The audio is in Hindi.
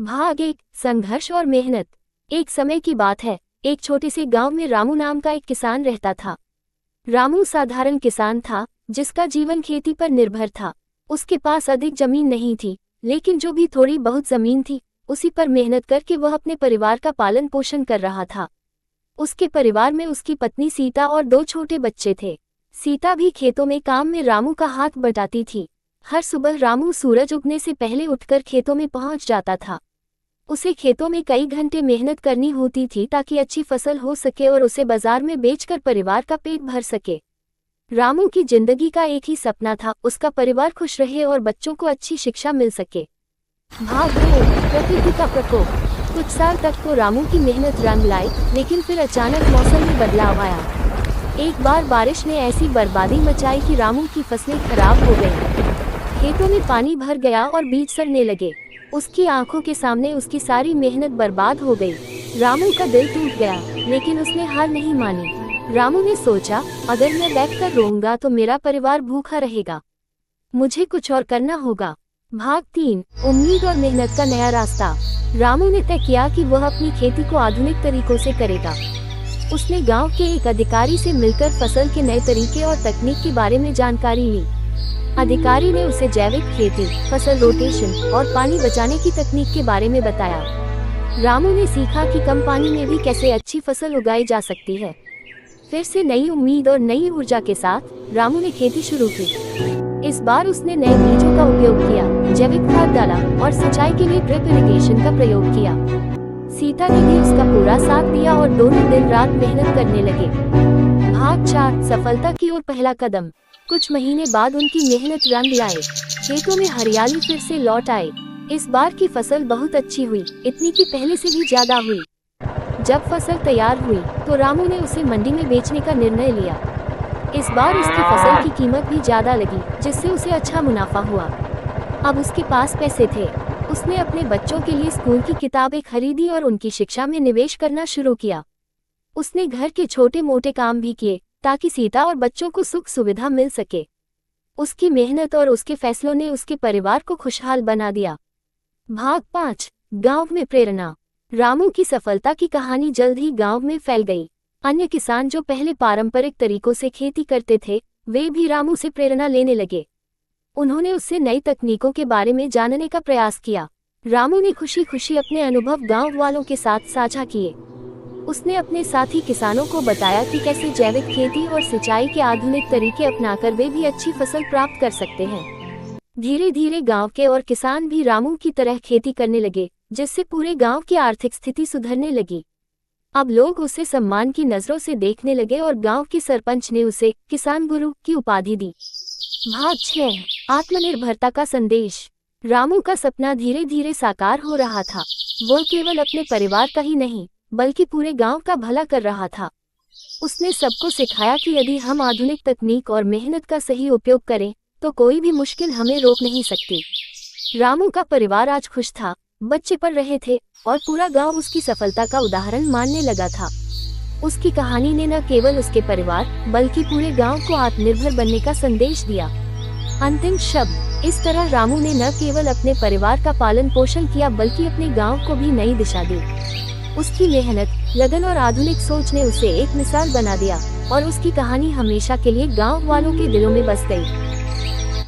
भाग एक, संघर्ष और मेहनत। एक समय की बात है, एक छोटे से गांव में रामू नाम का एक किसान रहता था। रामू साधारण किसान था, जिसका जीवन खेती पर निर्भर था। उसके पास अधिक जमीन नहीं थी, लेकिन जो भी थोड़ी बहुत जमीन थी, उसी पर मेहनत करके वह अपने परिवार का पालन पोषण कर रहा था। उसके परिवार में उसकी पत्नी सीता और 2 छोटे बच्चे थे। सीता भी खेतों में काम में रामू का हाथ बटाती थी। हर सुबह रामू सूरज उगने से पहले उठकर खेतों में पहुंच जाता था। उसे खेतों में कई घंटे मेहनत करनी होती थी ताकि अच्छी फसल हो सके और उसे बाजार में बेचकर परिवार का पेट भर सके। रामू की जिंदगी का एक ही सपना था, उसका परिवार खुश रहे और बच्चों को अच्छी शिक्षा मिल सके। भाग 2, प्रकृति का प्रकोप। कुछ साल तक तो रामू की मेहनत रंग लाई, लेकिन फिर अचानक मौसम में बदलाव आया। एक बार बारिश ने ऐसी बर्बादी मचाई कि रामू की फसलें खराब हो गईं। खेतों में पानी भर गया और बीज सड़ने लगे। उसकी आंखों के सामने उसकी सारी मेहनत बर्बाद हो गई। रामू का दिल टूट गया, लेकिन उसने हार नहीं मानी। रामू ने सोचा, अगर मैं बैठकर रोऊंगा तो मेरा परिवार भूखा रहेगा। मुझे कुछ और करना होगा। भाग 3, उम्मीद और मेहनत का नया रास्ता। रामू ने तय किया कि वह अपनी खेती को आधुनिक तरीकों से करेगा। उसने गांव के एक अधिकारी से मिलकर फसल के नए तरीके और तकनीक के बारे में जानकारी ली। अधिकारी ने उसे जैविक खेती, फसल रोटेशन और पानी बचाने की तकनीक के बारे में बताया। रामू ने सीखा कि कम पानी में भी कैसे अच्छी फसल उगाई जा सकती है। फिर से नई उम्मीद और नई ऊर्जा के साथ रामू ने खेती शुरू की। इस बार उसने नए बीजों का उपयोग किया, जैविक खाद डाला और सिंचाई के लिए ड्रिप इरिगेशन का प्रयोग किया। सीता ने भी उसका पूरा साथ दिया और दोनों दिन रात मेहनत करने लगे। भाग 4, सफलता की ओर पहला कदम। कुछ महीने बाद उनकी मेहनत रंग लाए। खेतों में हरियाली फिर से लौट आई। इस बार की फसल बहुत अच्छी हुई, इतनी कि पहले से भी ज्यादा हुई। जब फसल तैयार हुई तो रामू ने उसे मंडी में बेचने का निर्णय लिया। इस बार उसकी फसल की कीमत भी ज्यादा लगी, जिससे उसे अच्छा मुनाफा हुआ। अब उसके पास पैसे थे। उसने अपने बच्चों के लिए स्कूल की किताबें खरीदी और उनकी शिक्षा में निवेश करना शुरू किया। उसने घर के छोटे मोटे काम भी किए, ताकि सीता और बच्चों को सुख सुविधा मिल सके। उसकी मेहनत और उसके फैसलों ने उसके परिवार को खुशहाल बना दिया। भाग 5, गांव में प्रेरणा। रामू की सफलता की कहानी जल्द ही गांव में फैल गई। अन्य किसान जो पहले पारंपरिक तरीकों से खेती करते थे, वे भी रामू से प्रेरणा लेने लगे। उन्होंने उससे नई तकनीकों के बारे में जानने का प्रयास किया। रामू ने खुशी खुशी अपने अनुभव गांव वालों के साथ साझा किए। उसने अपने साथी किसानों को बताया कि कैसे जैविक खेती और सिंचाई के आधुनिक तरीके अपनाकर वे भी अच्छी फसल प्राप्त कर सकते हैं। धीरे धीरे गांव के और किसान भी रामू की तरह खेती करने लगे, जिससे पूरे गांव की आर्थिक स्थिति सुधरने लगी। अब लोग उसे सम्मान की नजरों से देखने लगे और गांव के सरपंच ने उसे किसान गुरु की उपाधि दी। भाग 6, आत्मनिर्भरता का संदेश। रामू का सपना धीरे धीरे साकार हो रहा था। वो केवल अपने परिवार का ही नहीं, बल्कि पूरे गांव का भला कर रहा था। उसने सबको सिखाया कि यदि हम आधुनिक तकनीक और मेहनत का सही उपयोग करें, तो कोई भी मुश्किल हमें रोक नहीं सकती। रामू का परिवार आज खुश था, बच्चे पढ़ रहे थे और पूरा गांव उसकी सफलता का उदाहरण मानने लगा था। उसकी कहानी ने न केवल उसके परिवार, बल्कि पूरे गांव को आत्मनिर्भर बनने का संदेश दिया। अंतिम शब्द। इस तरह रामू ने न केवल अपने परिवार का पालन पोषण किया, बल्कि अपने गांव को भी नई दिशा दी। उसकी मेहनत, लगन और आधुनिक सोच ने उसे एक मिसाल बना दिया और उसकी कहानी हमेशा के लिए गांव वालों के दिलों में बस गई।